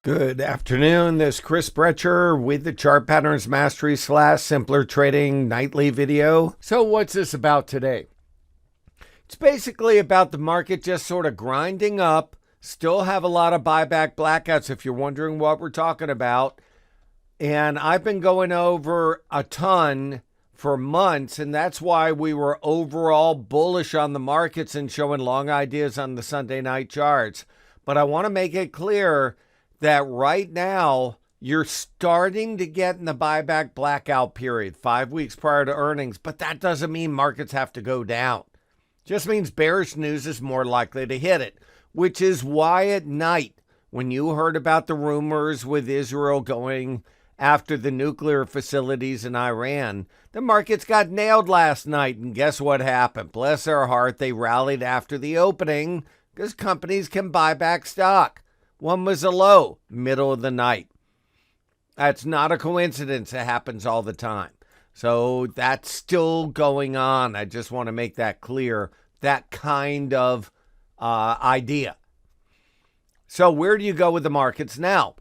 Good afternoon. This is Chris Brecher with the Chart Patterns Mastery / Simpler Trading nightly video. So what's this about today? It's basically about the market just sort of grinding up. Still have a lot of buyback blackouts if you're wondering what we're talking about. And I've been going over a ton for months, and that's why we were overall bullish on the markets and showing long ideas on the Sunday night charts. But I want to make it clear that right now you're starting to get in the buyback blackout period 5 weeks prior to earnings, but that doesn't mean markets have to go down. Just means bearish news is more likely to hit it, which is why at night, when you heard about the rumors with Israel going after the nuclear facilities in Iran, the markets got nailed last night, and guess what happened? Bless their heart, they rallied after the opening because companies can buy back stock. One was a low, middle of the night. That's not a coincidence. It happens all the time. So that's still going on. I just want to make that clear, that kind of idea. So where do you go with the markets now?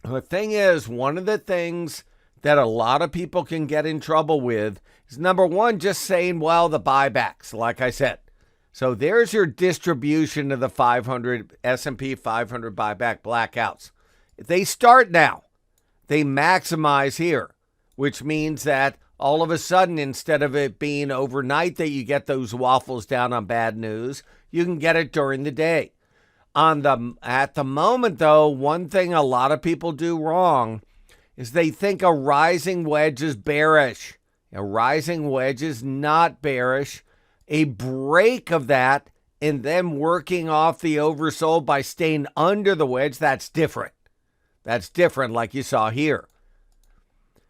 The thing is, one of the things that a lot of people can get in trouble with is, number one, just saying, well, the buybacks, like I said. So there's your distribution of the 500 S&P 500 buyback blackouts. If they start now, they maximize here, which means that all of a sudden, instead of it being overnight that you get those waffles down on bad news, you can get it during the day. At the moment, though, one thing a lot of people do wrong is they think a rising wedge is bearish. A rising wedge is not bearish. A break of that and then working off the oversold by staying under the wedge, that's different. That's different, like you saw here.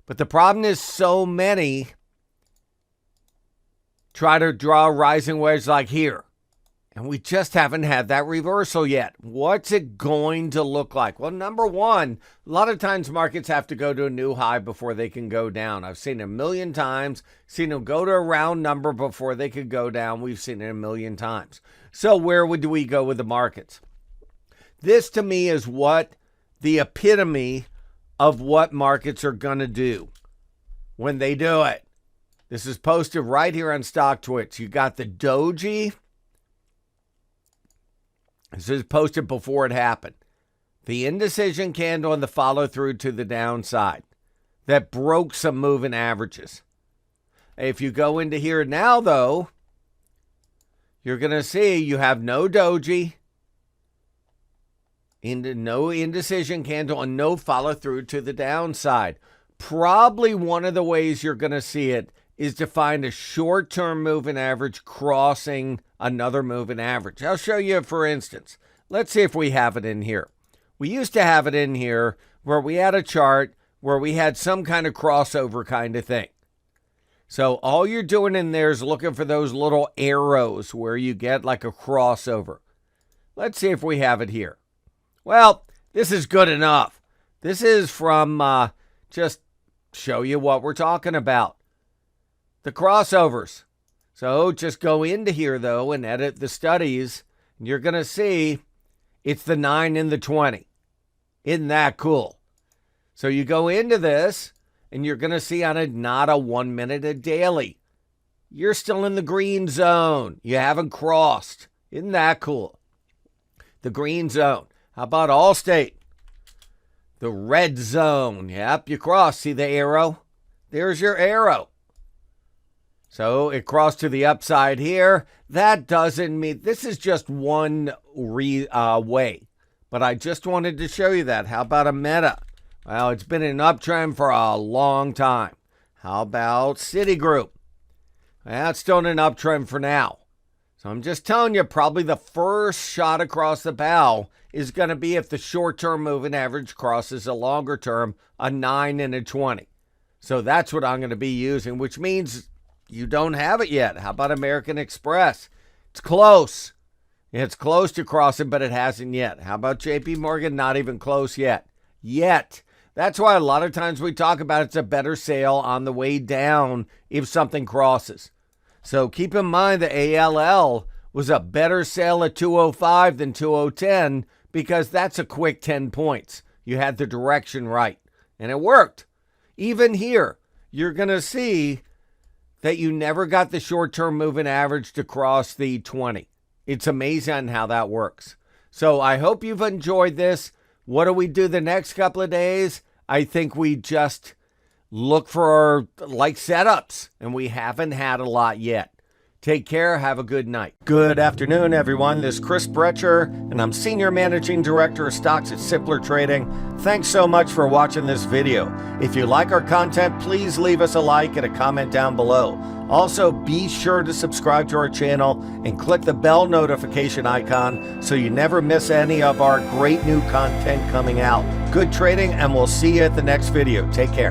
But the problem is so many try to draw a rising wedge like here. And we just haven't had that reversal yet. What's it going to look like? Well, number one, a lot of times markets have to go to a new high before they can go down. I've seen it a million times, seen them go to a round number before they could go down. We've seen it a million times. So where would we go with the markets? This to me is what the epitome of what markets are going to do when they do it. This is posted right here on Stock Twitch. You got the doji. This is posted before it happened. The indecision candle and the follow through to the downside that broke some moving averages. If you go into here now, though, you're going to see you have no doji, no indecision candle, and no follow through to the downside. Probably one of the ways you're going to see it is to find a short-term moving average crossing another moving average. I'll show you, for instance. Let's see if we have it in here. We used to have it in here where we had a chart where we had some kind of crossover kind of thing. So all you're doing in there is looking for those little arrows where you get like a crossover. Let's see if we have it here. Well, this is good enough. This is from just show you what we're talking about. The crossovers. So just go into here, though, and edit the studies. And you're going to see it's the 9 and the 20. Isn't that cool? So you go into this, and you're going to see on it not a 1 minute a daily. You're still in the green zone. You haven't crossed. Isn't that cool? The green zone. How about Allstate? The red zone. Yep, you cross. See the arrow? There's your arrow. So it crossed to the upside here. That doesn't mean, this is just one way. But I just wanted to show you that. How about a Meta? Well, it's been an uptrend for a long time. How about Citigroup? Well, it's still in an uptrend for now. So I'm just telling you, probably the first shot across the bow is going to be if the short-term moving average crosses a longer term, a 9 and a 20. So that's what I'm going to be using, which means you don't have it yet. How about American Express? It's close. It's close to crossing, but it hasn't yet. How about JP Morgan? Not even close yet. That's why a lot of times we talk about it's a better sale on the way down if something crosses. So keep in mind the ALL was a better sale at 205 than 2010 because that's a quick 10 points. You had the direction right, and it worked. Even here, you're going to see that you never got the short-term moving average to cross the 20. It's amazing how that works. So I hope you've enjoyed this. What do we do the next couple of days? I think we just look for like setups, and we haven't had a lot yet. Take care. Have a good night. Good afternoon, everyone. This is Chris Brecher, and I'm Senior Managing Director of Stocks at Simpler Trading. Thanks so much for watching this video. If you like our content, please leave us a like and a comment down below. Also, be sure to subscribe to our channel and click the bell notification icon so you never miss any of our great new content coming out. Good trading, and we'll see you at the next video. Take care.